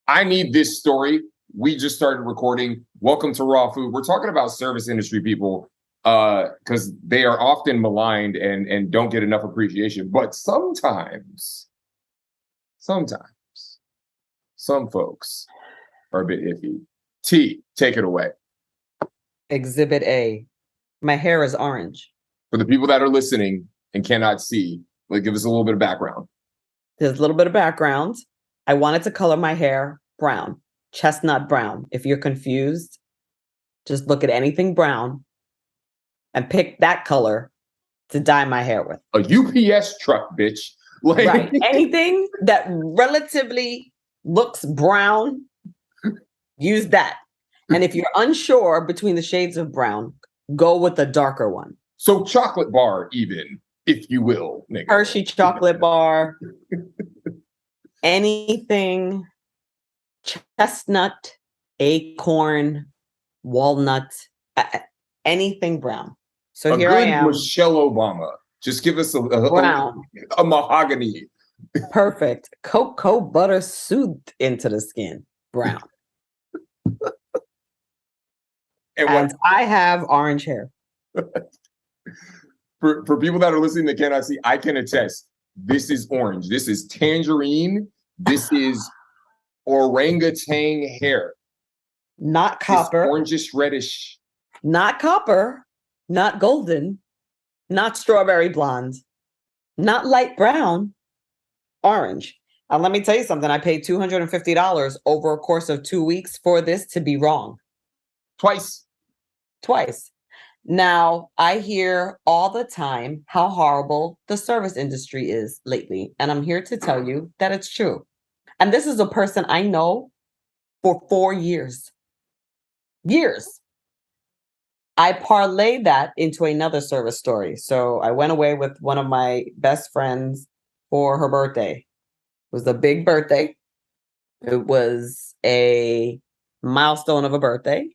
I need this story. We just started recording. Welcome to Raw Food. We're talking about service industry people because they are often maligned and don't get enough appreciation. But sometimes some folks are a bit iffy. T, take it away. Exhibit A. My hair is orange. For the people that are listening and cannot see, give us a little bit of background. There's a little bit of background. I wanted to color my hair brown, chestnut brown. If you're confused, just look at anything brown and pick that color to dye my hair with. A UPS truck, bitch. Right. Anything that relatively looks brown, use that. And if you're unsure between the shades of brown, go with the darker one. So chocolate bar, even, if you will. Nigga. Hershey chocolate bar. Anything chestnut, acorn, walnut, anything brown. So here I am. Michelle Obama. Just give us a mahogany. Perfect. Cocoa butter soothed into the skin. Brown. and I have orange hair. For people that are listening that cannot see, I can attest. This is orange. This is tangerine. This is orangutan hair. Not copper. Orangish reddish. Not copper. Not golden. Not strawberry blonde. Not light brown. Orange. And let me tell you something. I paid $250 over a course of 2 weeks for this to be wrong. Twice. Now, I hear all the time how horrible the service industry is lately. And I'm here to tell you that it's true. And this is a person I know for 4 years. I parlayed that into another service story. So I went away with one of my best friends for her birthday. It was a big birthday. It was a milestone of a birthday.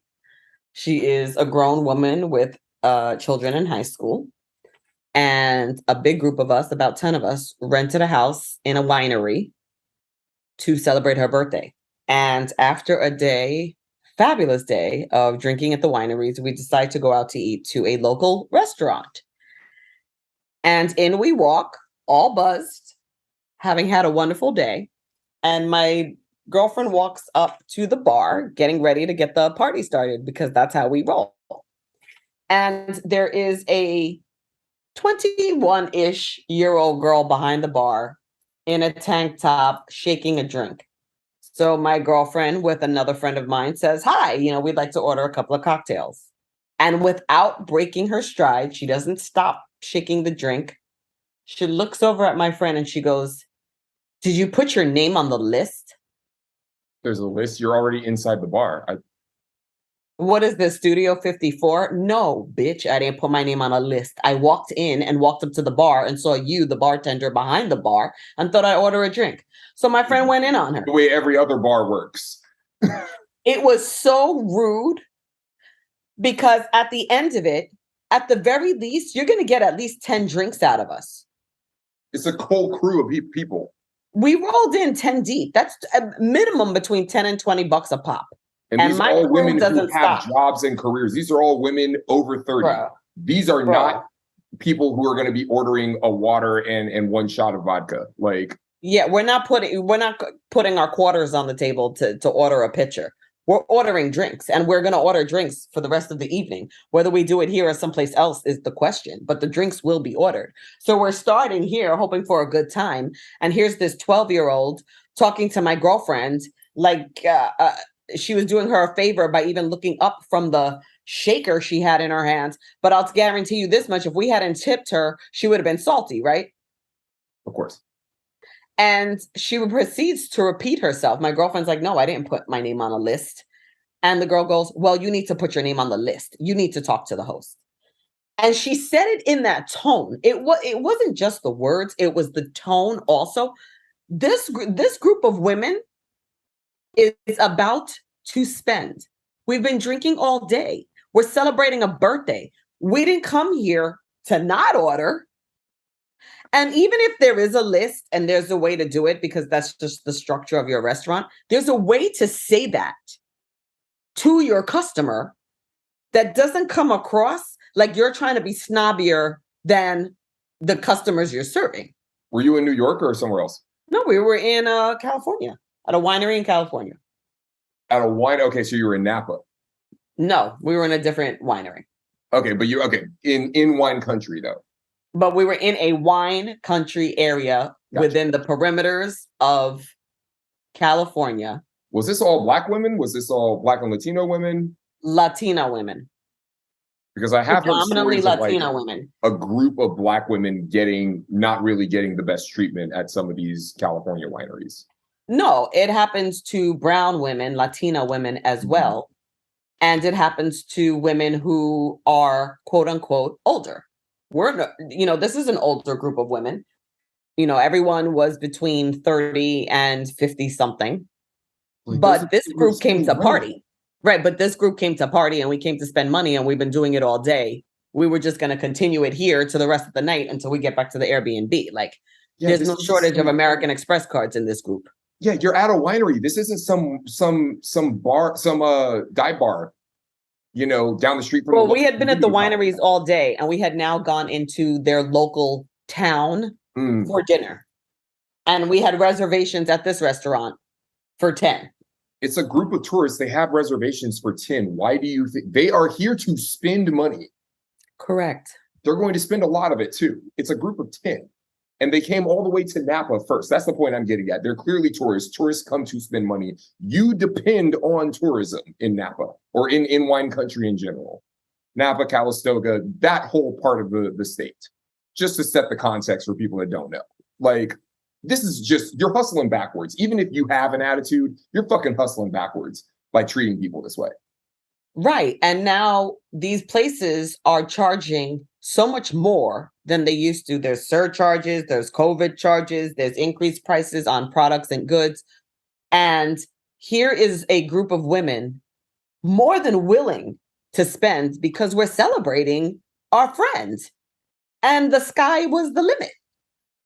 She is a grown woman with children in high school. And a big group of us, about 10 of us, rented a house in a winery to celebrate her birthday. And after a fabulous day of drinking at the wineries, we decided to go out to eat to a local restaurant. And in we walk, all buzzed, having had a wonderful day. And my girlfriend walks up to the bar, getting ready to get the party started because that's how we roll. And there is a 21-ish-year-old girl behind the bar in a tank top shaking a drink. So my girlfriend with another friend of mine says, hi, we'd like to order a couple of cocktails. And without breaking her stride, she doesn't stop shaking the drink. She looks over at my friend and she goes, did you put your name on the list? There's a list. You're already inside the bar. What is this, Studio 54? No, bitch, I didn't put my name on a list. I walked in and walked up to the bar and saw you, the bartender behind the bar, and thought I'd order a drink. So my friend went in on her. The way every other bar works. It was so rude because at the end of it, at the very least, you're going to get at least 10 drinks out of us. It's a whole crew of people. We rolled in 10 deep. That's a minimum between 10 and $20 a pop. And these are all women who have jobs and careers. These are all women over 30. Bruh. These are not people who are going to be ordering a water and one shot of vodka. Yeah, we're not putting our quarters on the table to order a pitcher. We're ordering drinks, and we're going to order drinks for the rest of the evening. Whether we do it here or someplace else is the question, but the drinks will be ordered. So we're starting here, hoping for a good time. And here's this 12-year-old talking to my girlfriend she was doing her a favor by even looking up from the shaker she had in her hands. But I'll guarantee you this much, if we hadn't tipped her, she would have been salty, right? Of course. And she proceeds to repeat herself. My girlfriend's like, no, I didn't put my name on a list. And the girl goes, well, you need to put your name on the list. You need to talk to the host. And she said it in that tone. It wasn't just the words. It was the tone also. This group of women is about to spend. We've been drinking all day. We're celebrating a birthday. We didn't come here to not order. And even if there is a list and there's a way to do it, because that's just the structure of your restaurant, there's a way to say that to your customer that doesn't come across like you're trying to be snobbier than the customers you're serving. Were you in New York or somewhere else? No, we were in California, at a winery in California. At a wine? Okay, so you were in Napa. No, we were in a different winery. Okay, but in wine country though. But we were in a wine country area within the perimeters of California. Was this all Black women? Was this all Black and Latino women? Latina women. Because I have heard stories Latina of women. A group of Black women not really getting the best treatment at some of these California wineries. No, it happens to brown women, Latina women as well. And it happens to women who are quote unquote older. This is an older group of women. Everyone was between 30 and 50 something. But this group came to party. Right. But this group came to party and we came to spend money and we've been doing it all day. We were just going to continue it here to the rest of the night until we get back to the Airbnb. There's no shortage of American Express cards in this group. Yeah, you're at a winery. This isn't some bar, dive bar, down the street from. Well, we had been at the wineries all day and we had now gone into their local town for dinner. And we had reservations at this restaurant for 10. It's a group of tourists. They have reservations for 10. Why do you think they are here to spend money? Correct. They're going to spend a lot of it too. It's a group of 10. And they came all the way to Napa first. That's the point I'm getting at. They're clearly tourists. Tourists come to spend money. You depend on tourism in Napa or in wine country in general. Napa, Calistoga, that whole part of the state. Just to set the context for people that don't know. This is just, you're hustling backwards. Even if you have an attitude, you're fucking hustling backwards by treating people this way. Right. And now these places are charging so much more than they used to. There's surcharges, there's COVID charges, there's increased prices on products and goods. And here is a group of women more than willing to spend because we're celebrating our friends. And the sky was the limit.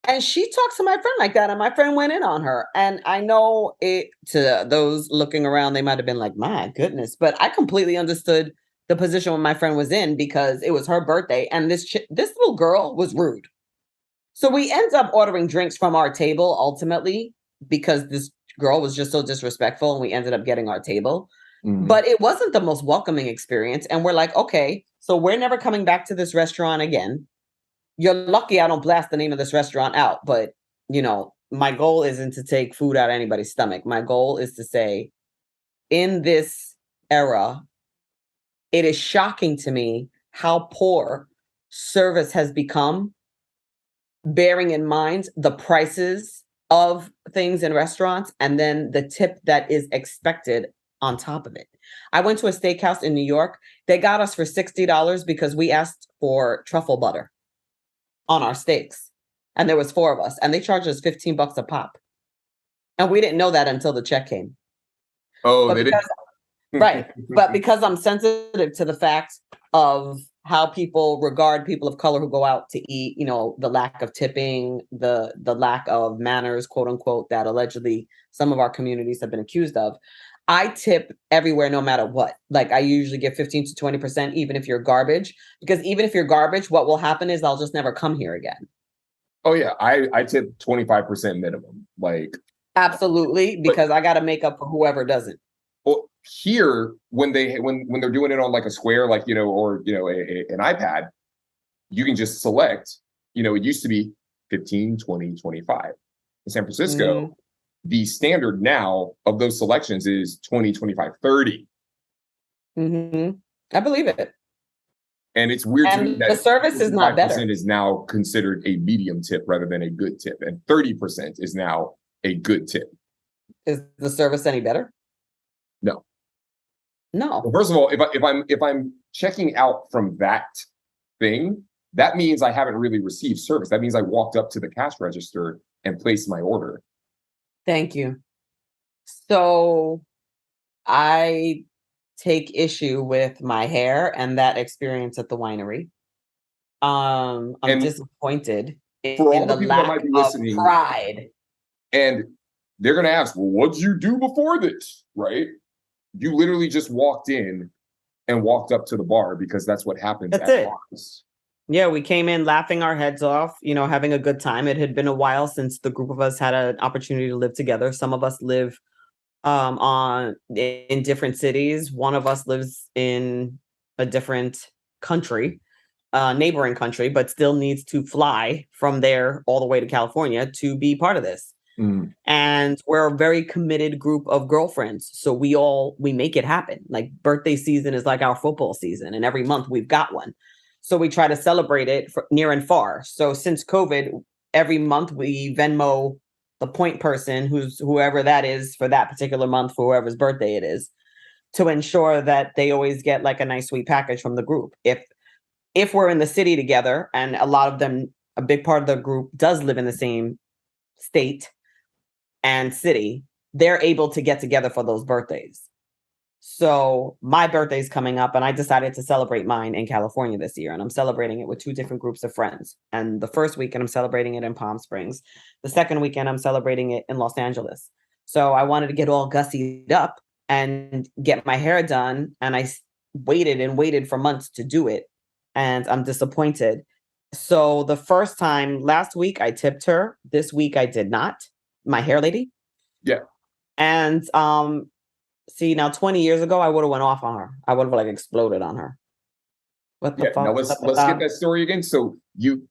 And she talked to my friend like that, and my friend went in on her. And I know to those looking around, they might have been like, my goodness. But I completely understood the position when my friend was in because it was her birthday. And this little girl was rude. So we end up ordering drinks from our table ultimately because this girl was just so disrespectful. And we ended up getting our table. But it wasn't the most welcoming experience. And we're like, okay, so we're never coming back to this restaurant again. You're lucky I don't blast the name of this restaurant out, but my goal isn't to take food out of anybody's stomach. My goal is to say, in this era, it is shocking to me how poor service has become, bearing in mind the prices of things in restaurants and then the tip that is expected on top of it. I went to a steakhouse in New York. They got us for $60 because we asked for truffle butter on our steaks. And there was 4 of us and they charged us $15 a pop. And we didn't know that until the check came. Oh, they didn't. Right. But because I'm sensitive to the fact of how people regard people of color who go out to eat, the lack of tipping, the lack of manners, quote unquote, that allegedly some of our communities have been accused of. I tip everywhere, no matter what. I usually give 15 to 20%, even if you're garbage, because even if you're garbage, what will happen is I'll just never come here again. Oh yeah. I tip 25% minimum. Absolutely. Because I got to make up for whoever doesn't. Well, here, when they're doing it on a square, or an iPad, you can just select, it used to be 15, 20, 25. In San Francisco, the standard now of those selections is 20, 25, 30. I believe it. And it's weird to me that the service is not better. 5% is now considered a medium tip rather than a good tip. And 30% is now a good tip. Is the service any better? No. Well, first of all, if I'm checking out from that thing, that means I haven't really received service. That means I walked up to the cash register and placed my order. Thank you. So I take issue with my hair and that experience at the winery. I'm disappointed For all in the the people that lack might be of listening, pride. and they're going to ask, well, what'd you do before this? Right? You literally just walked in and walked up to the bar because that's what happens That's at it. bars. Yeah, we came in laughing our heads off, having a good time. It had been a while since the group of us had an opportunity to live together. Some of us live in different cities. One of us lives in a different country, neighboring country, but still needs to fly from there all the way to California to be part of this. And we're a very committed group of girlfriends. So we make it happen. Like birthday season is like our football season, and every month we've got one. So we try to celebrate it near and far. So since COVID, every month we Venmo the point person, whoever that is for that particular month, for whoever's birthday it is, to ensure that they always get like a nice sweet package from the group. If we're in the city together, and a lot of them, a big part of the group does live in the same state and city, they're able to get together for those birthdays. So my birthday's coming up, and I decided to celebrate mine in California this year. And I'm celebrating it with two different groups of friends. And the first weekend, I'm celebrating it in Palm Springs. The second weekend, I'm celebrating it in Los Angeles. So I wanted to get all gussied up and get my hair done. And I waited and waited for months to do it. And I'm disappointed. So the first time last week, I tipped her. This week, I did not. My hair lady. Yeah. And see, now 20 years ago, I would have went off on her. I would have like exploded on her. What the fuck? Now let's get that story again. So you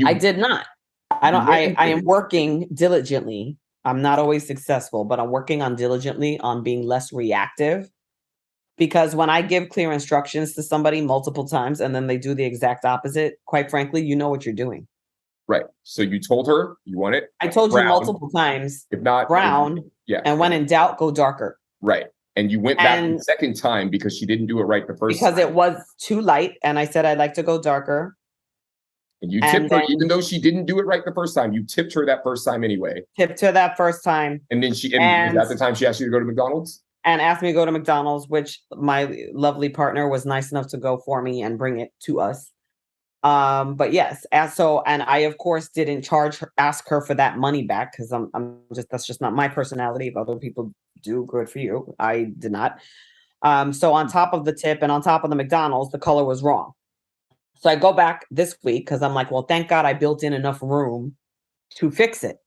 I did not. I am working diligently. I'm not always successful, but I'm working on diligently on being less reactive. Because when I give clear instructions to somebody multiple times and then they do the exact opposite, quite frankly, you know what you're doing. Right. So you told her you want it. I told you multiple times. If not brown. Yeah. And when in doubt, go darker. Right. And you went back the second time because she didn't do it right the first time. Because it was too light. And I said, I'd like to go darker. And you tipped her, even though she didn't do it right the first time. You tipped her that first time anyway. Tipped her that first time. And then at the time she asked you to go to McDonald's? And asked me to go to McDonald's, which my lovely partner was nice enough to go for me and bring it to us. But yes, and I of course didn't ask her for that money back because that's just not my personality. If other people do, good for you. I did not. So on top of the tip and on top of the McDonald's, the color was wrong. So I go back this week because I'm like, well, thank God I built in enough room to fix it.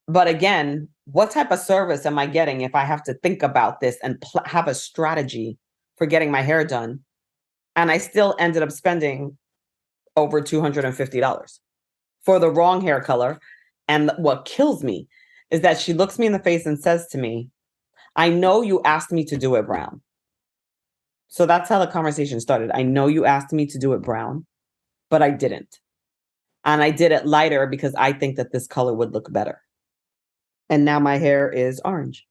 But again, what type of service am I getting if I have to think about this and have a strategy for getting my hair done? And I still ended up spending over $250 for the wrong hair color. And what kills me is that she looks me in the face and says to me, I know you asked me to do it brown. So that's how the conversation started. I know you asked me to do it brown, but I didn't. And I did it lighter because I think that this color would look better. And now my hair is orange.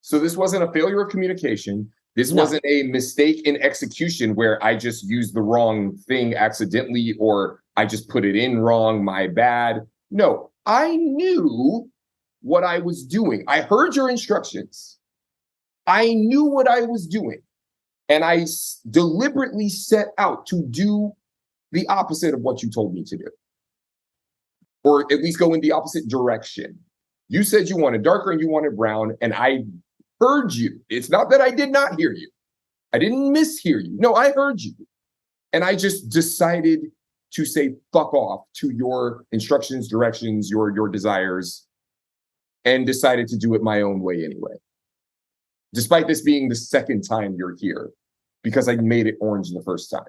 So this wasn't a failure of communication. This wasn't a mistake in execution where I just used the wrong thing accidentally or I just put it in wrong, my bad. No, I knew what I was doing. I heard your instructions. I knew what I was doing. And I deliberately set out to do the opposite of what you told me to do. Or at least go in the opposite direction. You said you wanted darker and you wanted brown, and I heard you. It's not that I did not hear you. I didn't mishear you. No, I heard you. And I just decided to say fuck off to your instructions, directions, your desires, and decided to do it my own way anyway. Despite this being the second time you're here, because I made it orange the first time.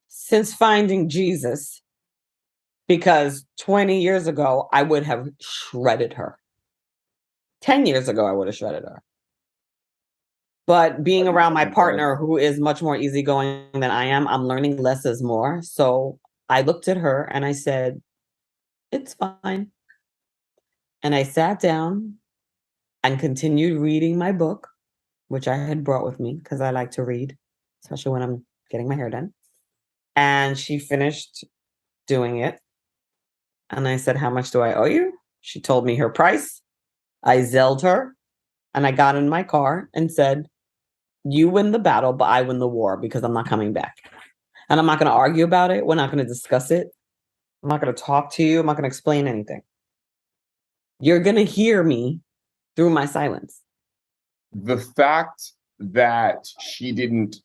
Since finding Jesus, because 20 years ago, I would have shredded her. 10 years ago, I would have shredded her. But being around my partner, who is much more easygoing than I am, I'm learning less is more. So I looked at her and I said, it's fine. And I sat down and continued reading my book, which I had brought with me because I like to read, especially when I'm getting my hair done. And she finished doing it. And I said, how much do I owe you? She told me her price. I Zelled her. And I got in my car and said, you win the battle, but I win the war because I'm not coming back. And I'm not going to argue about it. We're not going to discuss it. I'm not going to talk to you. I'm not going to explain anything. You're going to hear me through my silence. The fact that she didn't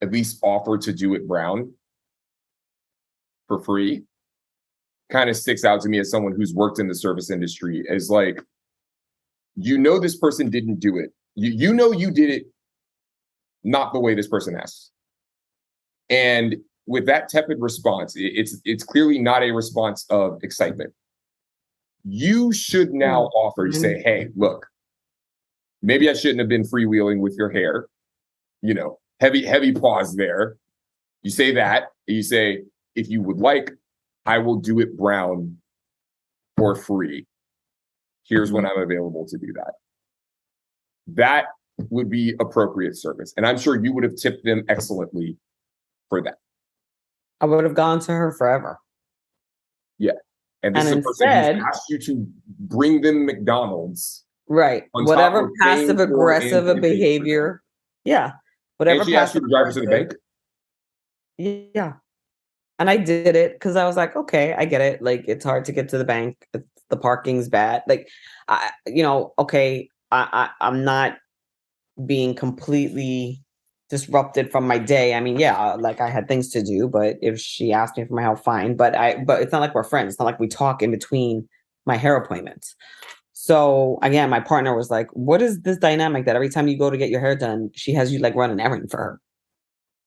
at least offer to do it brown for free kind of sticks out to me as someone who's worked in the service industry, as like, this person didn't do it. You did it not the way this person asked. And with that tepid response, it's clearly not a response of excitement. You should now offer to say, hey, look, maybe I shouldn't have been freewheeling with your hair. Heavy pause there. You say that, and you say, if you would like, I will do it brown for free. Here's when I'm available to do that. That would be appropriate service. And I'm sure you would have tipped them excellently for that. I would have gone to her forever. Yeah. And this is a person who's asked you to bring them McDonald's. Right. Whatever passive aggressive behavior. Yeah. Whatever. And she asked you to drive her to the bank. Yeah. And I did it because I was like, okay, I get it. Like, it's hard to get to the bank. The parking's bad. Like, okay, I'm not being completely disrupted from my day. I mean, yeah, like I had things to do, but if she asked me for my help, fine. But it's not like we're friends. It's not like we talk in between my hair appointments. So again, my partner was like, what is this dynamic that every time you go to get your hair done, she has you like run an errand for her?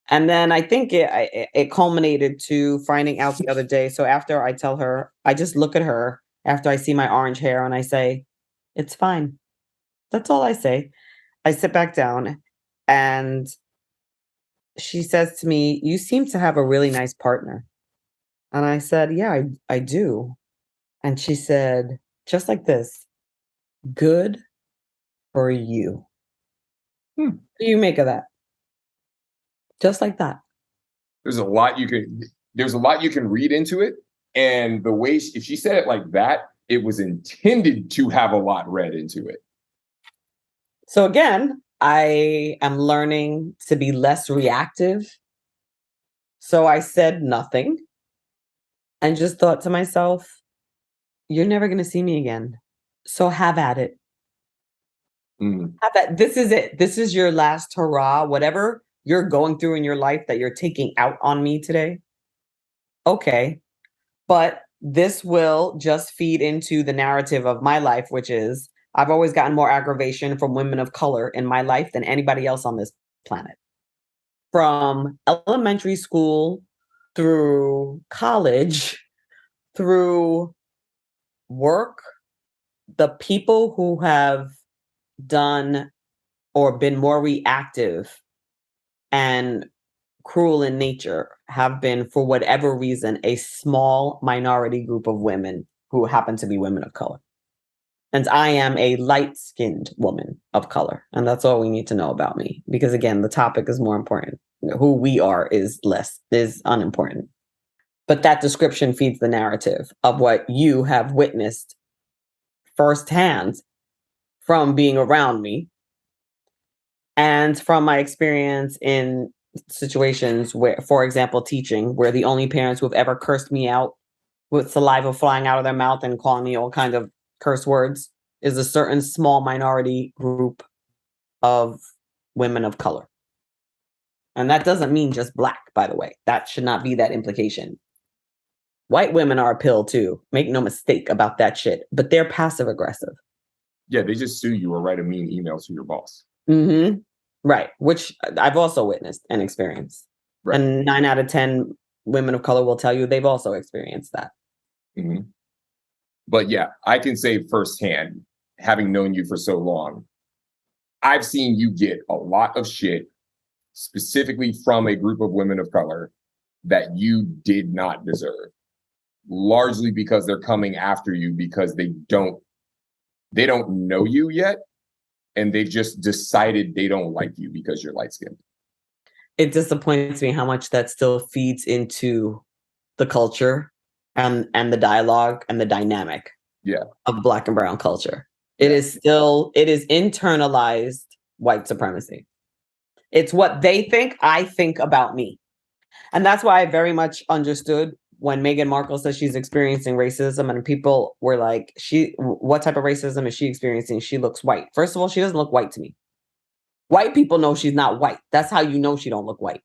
And then I think it culminated to finding out the other day. So after I tell her, I just look at her after I see my orange hair and I say, it's fine. That's all I say. I sit back down and she says to me, you seem to have a really nice partner. And I said, yeah, I do. And she said, just like this, good for you. What do you make of that? Just like that. There's a lot you can read into it. And the way, if she said it like that, it was intended to have a lot read into it. So again, I am learning to be less reactive. So I said nothing and just thought to myself, you're never going to see me again. So have at it. Have at, this is it. This is your last hurrah. Whatever you're going through in your life that you're taking out on me today. Okay. But this will just feed into the narrative of my life, which is I've always gotten more aggravation from women of color in my life than anybody else on this planet. From elementary school through college, through work, the people who have done or been more reactive and cruel in nature have been, for whatever reason, a small minority group of women who happen to be women of color. And I am a light-skinned woman of color. And that's all we need to know about me. Because again, the topic is more important. Who we are is unimportant. But that description feeds the narrative of what you have witnessed firsthand from being around me and from my experience in situations where, for example, teaching, where the only parents who have ever cursed me out with saliva flying out of their mouth and calling me all kinds of curse words is a certain small minority group of women of color. And that doesn't mean just Black, by the way. That should not be that implication. White women are a pill too. Make no mistake about that shit. But they're passive aggressive. Yeah, they just sue you or write a mean email to your boss. Mm-hmm. Right. Which I've also witnessed and experienced. Right. And 9 out of 10 women of color will tell you they've also experienced that. Mm-hmm. But yeah, I can say firsthand, having known you for so long, I've seen you get a lot of shit specifically from a group of women of color that you did not deserve, largely because they're coming after you because they don't know you yet, and they've just decided they don't like you because you're light-skinned. It disappoints me how much that still feeds into the culture and the dialogue and the dynamic of Black and brown culture. It is internalized white supremacy. It's what they think I think about me. And that's why I very much understood when Meghan Markle says she's experiencing racism, and people were like, what type of racism is she experiencing? She looks white. First of all, she doesn't look white to me. White people know she's not white. That's how you know she don't look white.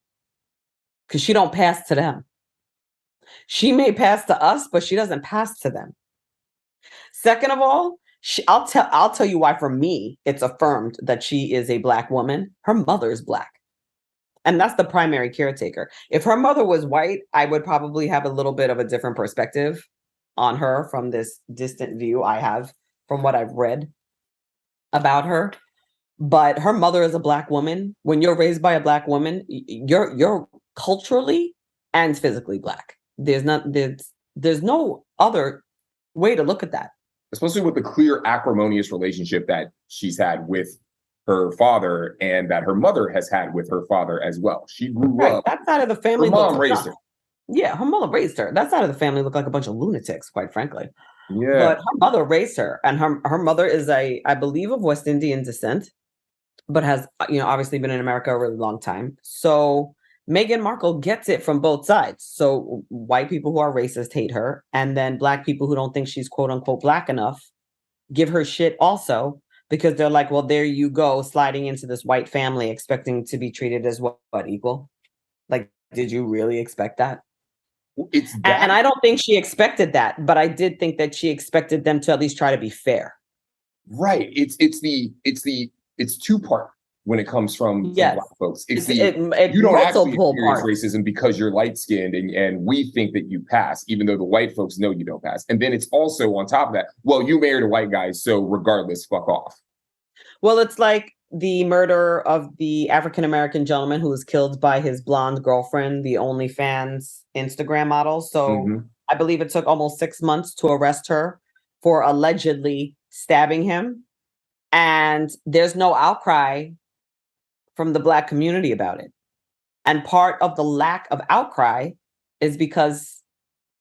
Because she don't pass to them. She may pass to us, but she doesn't pass to them. Second of all, I'll tell you why for me it's affirmed that she is a Black woman. Her mother is Black. And that's the primary caretaker. If her mother was white, I would probably have a little bit of a different perspective on her from this distant view I have from what I've read about her. But her mother is a Black woman. When you're raised by a Black woman, you're culturally and physically Black. There's no other way to look at that. Especially with the clear acrimonious relationship that she's had with her father and that her mother has had with her father as well. She grew up. That side of the family. Her mom raised her. Yeah, her mother raised her. That side of the family looked like a bunch of lunatics, quite frankly. Yeah. But her mother raised her, and her mother is I believe of West Indian descent, but has obviously been in America a really long time. So Meghan Markle gets it from both sides. So white people who are racist hate her, and then Black people who don't think she's quote unquote Black enough give her shit also, because they're like, well, there you go, sliding into this white family expecting to be treated as what equal. Like, did you really expect that? It's that. And I don't think she expected that, but I did think that she expected them to at least try to be fair. Right. It's two-part when it comes from Black folks. You don't actually experience racism because you're light-skinned and we think that you pass, even though the white folks know you don't pass. And then it's also on top of that, well, you married a white guy, so regardless, fuck off. Well, it's like the murder of the African-American gentleman who was killed by his blonde girlfriend, the OnlyFans Instagram model. So I believe it took almost 6 months to arrest her for allegedly stabbing him. And there's no outcry from the Black community about it. And part of the lack of outcry is because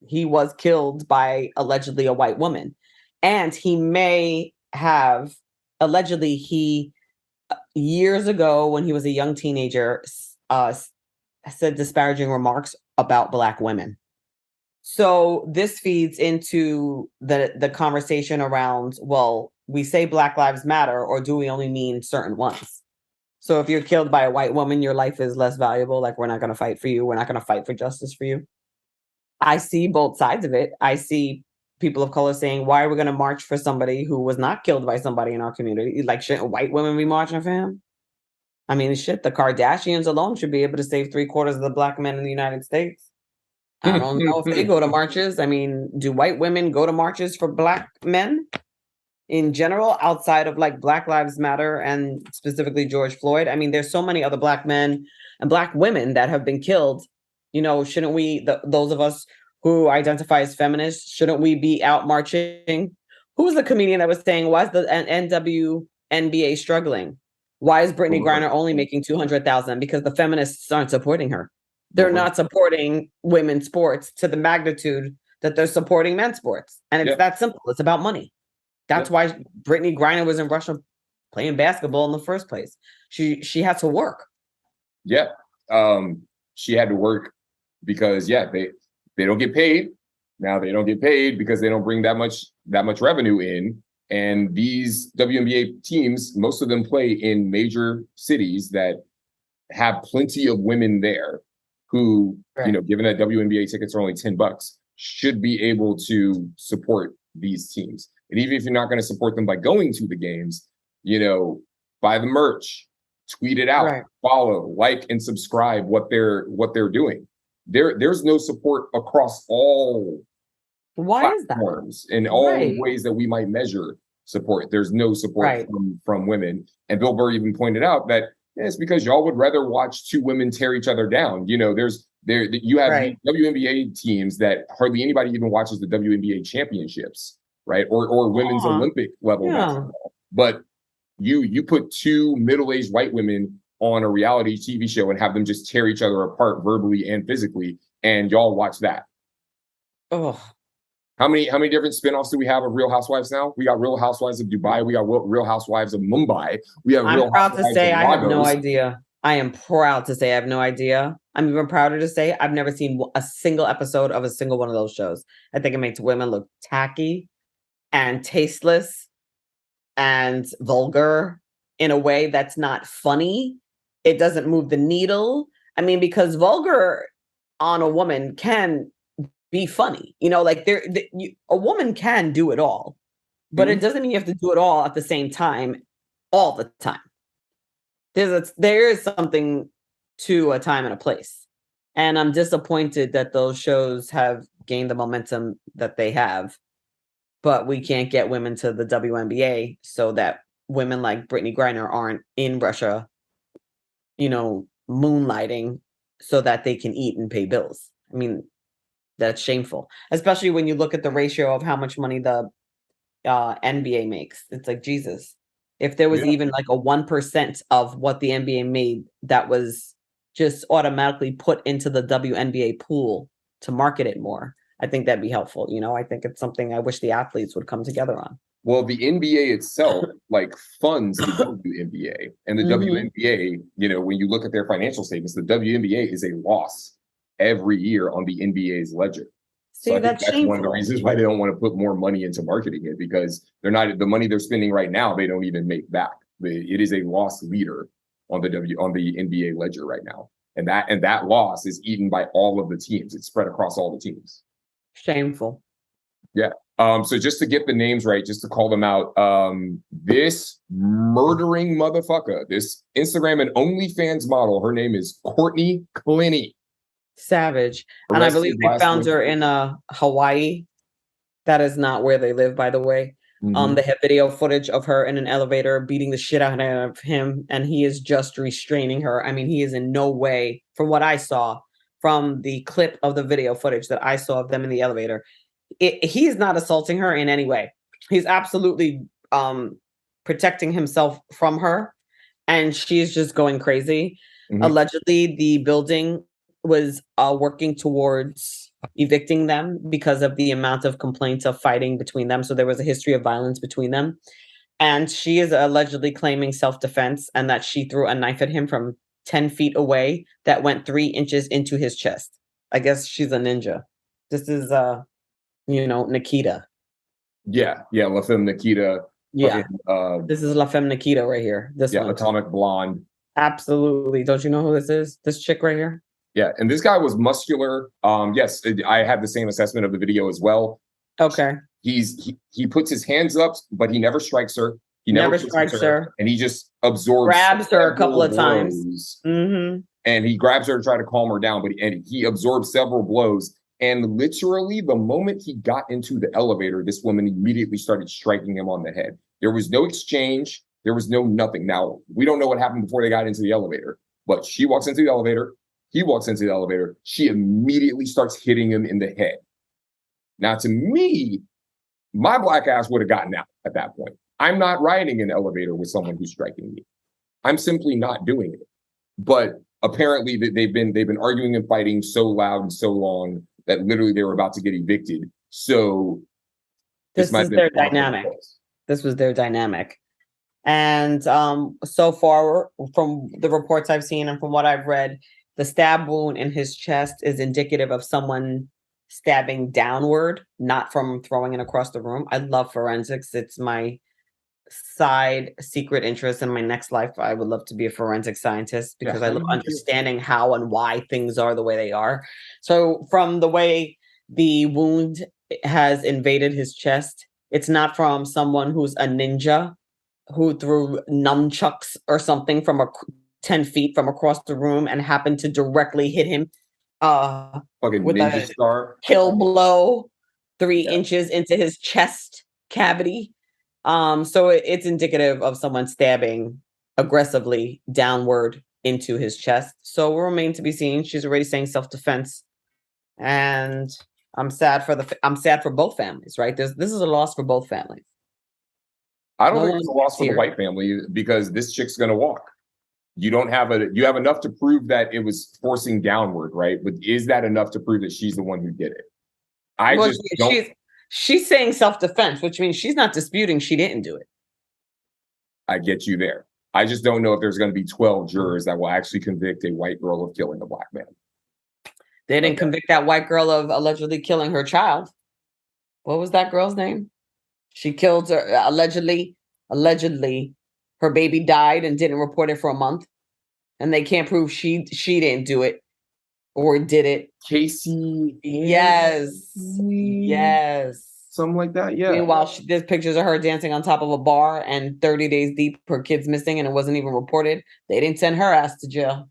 he was killed by allegedly a white woman. And he may have, allegedly, years ago when he was a young teenager, said disparaging remarks about Black women. So this feeds into the conversation around, well, we say Black Lives Matter, or do we only mean certain ones? So if you're killed by a white woman, your life is less valuable. Like, we're not going to fight for you. We're not going to fight for justice for you. I see both sides of it. I see people of color saying, why are we going to march for somebody who was not killed by somebody in our community? Like, shouldn't white women be marching for him? I mean, shit, the Kardashians alone should be able to save 3/4 of the Black men in the United States. I don't know if they go to marches. I mean, do white women go to marches for Black men in general, outside of like Black Lives Matter and specifically George Floyd? I mean, there's so many other Black men and Black women that have been killed. Shouldn't we, those of us who identify as feminists, shouldn't we be out marching? Who was the comedian that was saying, why is the WNBA struggling? Why is Brittany Griner only making $200,000? Because the feminists aren't supporting her. They're not supporting women's sports to the magnitude that they're supporting men's sports. And it's that simple. It's about money. That's why Brittany Griner was in Russia playing basketball in the first place. She had to work. Yeah. She had to work because they don't get paid. Now they don't get paid because they don't bring that much revenue in. And these WNBA teams, most of them play in major cities that have plenty of women there who, given that WNBA tickets are only $10, should be able to support these teams. And even if you're not going to support them by going to the games, buy the merch, tweet it out, follow, like, and subscribe what they're doing. There's no support across all platforms in all ways that we might measure support. There's no support from women. And Bill Burr even pointed out that it's because y'all would rather watch two women tear each other down. You have WNBA teams that hardly anybody even watches the WNBA championships, right? Or women's Olympic level basketball. But you put two middle-aged white women on a reality TV show and have them just tear each other apart verbally and physically, and y'all watch that. Oh. How many different spinoffs do we have of Real Housewives now? We got Real Housewives of Dubai. We got Real Housewives of Mumbai. We have. I'm proud to say I have no idea. I am proud to say I have no idea. I'm even prouder to say I've never seen a single episode of a single one of those shows. I think it makes women look tacky and tasteless and vulgar in a way that's not funny. It doesn't move the needle. I mean, because vulgar on a woman can be funny. Like a woman can do it all, but it doesn't mean you have to do it all at the same time, all the time. There is something to a time and a place. And I'm disappointed that those shows have gained the momentum that they have, but we can't get women to the WNBA so that women like Brittany Griner aren't in Russia, moonlighting so that they can eat and pay bills. I mean, that's shameful, especially when you look at the ratio of how much money the NBA makes. It's like, Jesus. If there was even like a 1% of what the NBA made that was just automatically put into the WNBA pool to market it more, I think that'd be helpful. I think it's something I wish the athletes would come together on. Well, the NBA itself funds the WNBA, and the WNBA, when you look at their financial statements, the WNBA is a loss every year on the NBA's ledger. So I think that's one of the reasons why they don't want to put more money into marketing it, because the money they're spending right now, they don't even make back. It is a loss leader on the NBA ledger right now. And that loss is eaten by all of the teams. It's spread across all the teams. Shameful. Yeah. So just to get the names right, just to call them out, this murdering motherfucker, this Instagram and OnlyFans model, her name is Courtney Clinny. Savage. And I believe they found her in Hawaii. That is not where they live, by the way. They have video footage of her in an elevator beating the shit out of him, and he is just restraining her. I mean, he is in no way, from what I saw, from the clip of the video footage that I saw of them in the elevator, he's not assaulting her in any way. He's absolutely protecting himself from her, and she's just going crazy. Allegedly, the building was working towards evicting them because of the amount of complaints of fighting between them. So there was a history of violence between them. And she is allegedly claiming self-defense and that she threw a knife at him from 10 feet away that went 3 inches into his chest. I guess she's a ninja. This is, Nikita. Yeah. La Femme Nikita. Yeah. This is La Femme Nikita right here. This one. Atomic Blonde. Absolutely. Don't you know who this is? This chick right here? Yeah, and this guy was muscular. Yes, I have the same assessment of the video as well. Okay. He puts his hands up, but he never strikes her. He never strikes her, and he just grabs her a couple of times. And he grabs her to try to calm her down, but he absorbs several blows. And literally, the moment he got into the elevator, this woman immediately started striking him on the head. There was no exchange. There was no nothing. Now, we don't know what happened before they got into the elevator, but she walks into the elevator. He walks into the elevator. She immediately starts hitting him in the head. Now, to me, my black ass would have gotten out at that point. I'm not riding an elevator with someone who's striking me. I'm simply not doing it. But apparently, they've been arguing and fighting so loud and so long that literally they were about to get evicted. So this is their dynamic. This was their dynamic. And so far, from the reports I've seen and from what I've read, the stab wound in his chest is indicative of someone stabbing downward, not from throwing it across the room. I love forensics. It's my side secret interest in my next life. I would love to be a forensic scientist because I love understanding how and why things are the way they are. So from the way the wound has invaded his chest, it's not from someone who's a ninja who threw nunchucks or something from 10 feet from across the room and happened to directly hit him with a kill blow 3 inches into his chest cavity. So it's indicative of someone stabbing aggressively downward into his chest. So will remain to be seen. She's already saying self-defense, and I'm sad for both families. Right? This is a loss for both families. I don't think it's a loss for the white family because this chick's gonna walk. You have enough to prove that it was forcing downward, right? But is that enough to prove that she's the one who did it? She's saying self-defense, which means she's not disputing she didn't do it. I get you there. I just don't know if there's going to be 12 jurors that will actually convict a white girl of killing a black man. They didn't convict that white girl of allegedly killing her child. What was that girl's name? She killed her allegedly. Her baby died and didn't report it for a month, and they can't prove she didn't do it or did it. Casey. Yes. Something like that. Yeah. Meanwhile, there's pictures of her dancing on top of a bar, and 30 days deep, her kid's missing, and it wasn't even reported. They didn't send her ass to jail.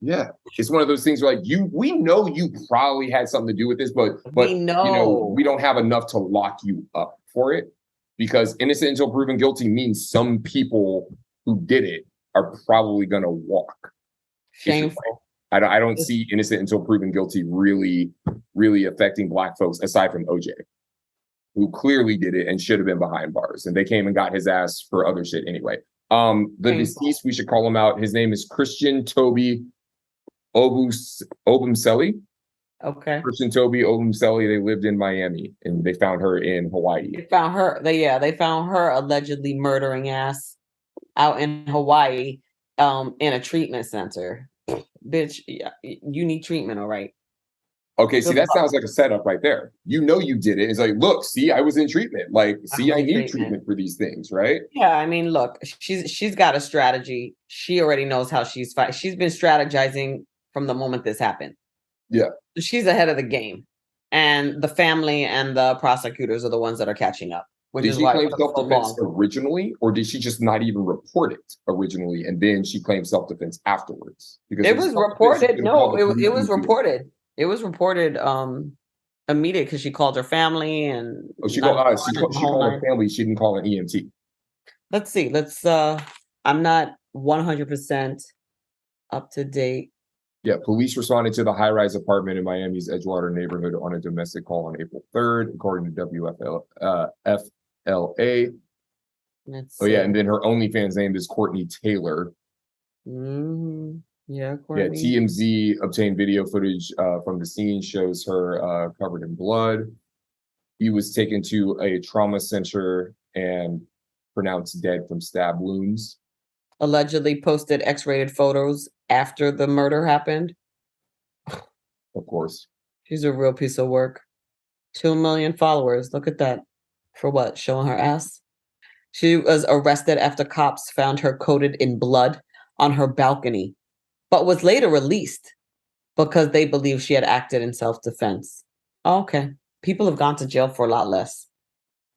Yeah, it's one of those things where like we know you probably had something to do with this, but we know. We don't have enough to lock you up for it, because innocent until proven guilty means some people who did it are probably going to walk. Shameful. I don't see innocent until proven guilty really affecting black folks aside from OJ, who clearly did it and should have been behind bars, and they came and got his ass for other shit anyway. The deceased, we should call him out. His name is Christian Obumseli. Okay. Christian Obumseli. They lived in Miami, and they found her in Hawaii. They found her. They found her allegedly murdering ass out in Hawaii, in a treatment center. Bitch, yeah, you need treatment, all right. Okay, see, that sounds like a setup right there. You know you did it. It's like, look, see, I was in treatment. Like, see, I need treatment for these things, right? Yeah, I mean, look, she's got a strategy. She already knows how she's fighting. She's been strategizing from the moment this happened. Yeah. She's ahead of the game. And the family and the prosecutors are the ones that are catching up. Did she claim self-defense originally, or did she just not even report it originally, and then she claimed self-defense afterwards? Because it was reported. No, it was reported. It was reported immediate because she called her family and she called her family. She didn't call an EMT. Let's see. I'm not 100% up to date. Yeah, police responded to the high-rise apartment in Miami's Edgewater neighborhood on a domestic call on April 3rd, according to WFLA. Yeah, and then her OnlyFans name is Courtney Taylor. Mm-hmm. Yeah, Courtney. Yeah, TMZ obtained video footage from the scene, shows her covered in blood. He was taken to a trauma center and pronounced dead from stab wounds. Allegedly posted X-rated photos after the murder happened. Of course. She's a real piece of work. 2 million followers. Look at that. For what? Showing her ass? She was arrested after cops found her coated in blood on her balcony, but was later released because they believe she had acted in self-defense. Okay. People have gone to jail for a lot less.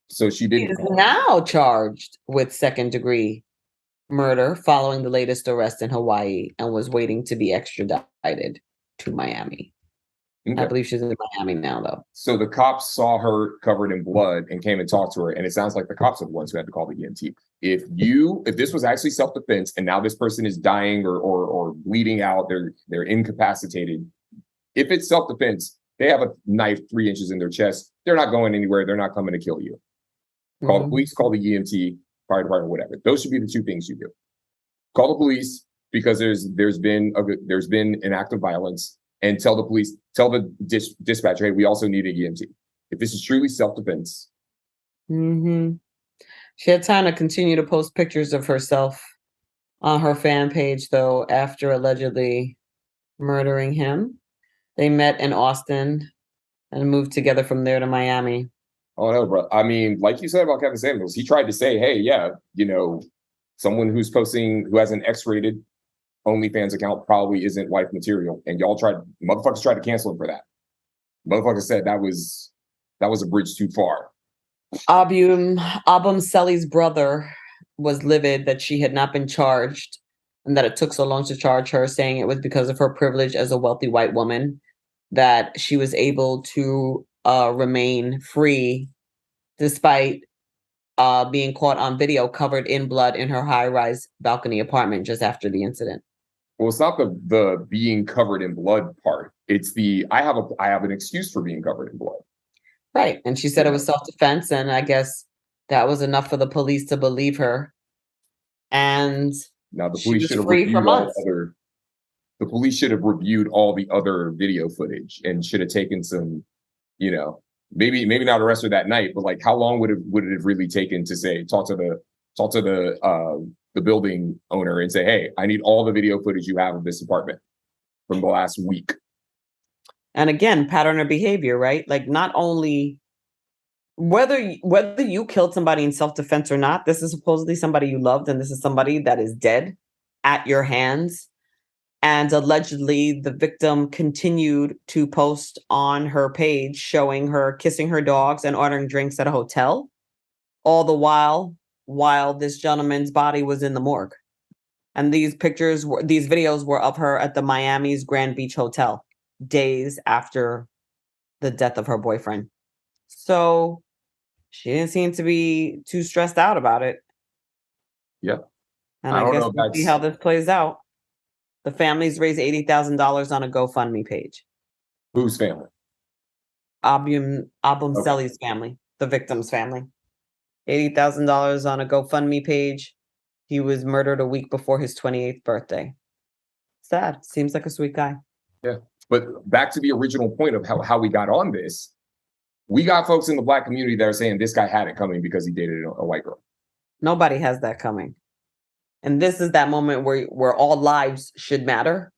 So she didn't. She is now charged with second-degree murder following the latest arrest in Hawaii and was waiting to be extradited to Miami. Okay. I believe she's in Miami now, though. So the cops saw her covered in blood and came and talked to her, and it sounds like the cops are the ones who had to call the EMT. If this was actually self-defense and now this person is dying or bleeding out, they're incapacitated. If it's self-defense, they have a knife 3 inches in their chest. They're not going anywhere. They're not coming to kill you. Call the police, call the EMT, fire department, whatever. Those should be the two things you do. Call the police because there's been an act of violence, and tell the police, tell the dispatcher, hey, we also need an EMT. If this is truly self-defense. Mm-hmm. She had time to continue to post pictures of herself on her fan page, though, after allegedly murdering him. They met in Austin and moved together from there to Miami. Oh no, bro. I mean, like you said about Kevin Samuels, he tried to say, hey, yeah, someone who has an X-rated OnlyFans account probably isn't wife material. And motherfuckers tried to cancel him for that. Motherfuckers said that was a bridge too far. Obumseli's brother was livid that she had not been charged and that it took so long to charge her, saying it was because of her privilege as a wealthy white woman that she was able to remain free despite being caught on video covered in blood in her high-rise balcony apartment just after the incident. Well, it's not the being covered in blood part. It's I have an excuse for being covered in blood. Right. And she said it was self-defense, and I guess that was enough for the police to believe her. And now the police should have reviewed the police should have reviewed all the other video footage and should have taken some, maybe not arrest her that night, but like how long would it have really taken to say talk to the the building owner and say, hey, I need all the video footage you have of this apartment from the last week. And again, pattern of behavior, right? Like not only whether you killed somebody in self-defense or not, this is supposedly somebody you loved, and this is somebody that is dead at your hands. And allegedly, the victim continued to post on her page showing her kissing her dogs and ordering drinks at a hotel, all the while this gentleman's body was in the morgue. And these videos were of her at the Miami's Grand Beach Hotel days after the death of her boyfriend. So she didn't seem to be too stressed out about it. Yeah. And I guess we'll see how this plays out. The families raised $80,000 on a GoFundMe page. Whose family? Obumseli's family, the victim's family. $80,000 on a GoFundMe page. He was murdered a week before his 28th birthday. Sad. Seems like a sweet guy. Yeah. But back to the original point of how we got on this, we got folks in the Black community that are saying this guy had it coming because he dated a white girl. Nobody has that coming. And this is that moment where all lives should matter.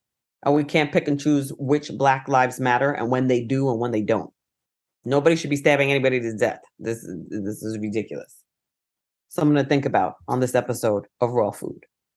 And we can't pick and choose which Black lives matter and when they do and when they don't. Nobody should be stabbing anybody to death. This is ridiculous. Something to think about on this episode of Raw Food.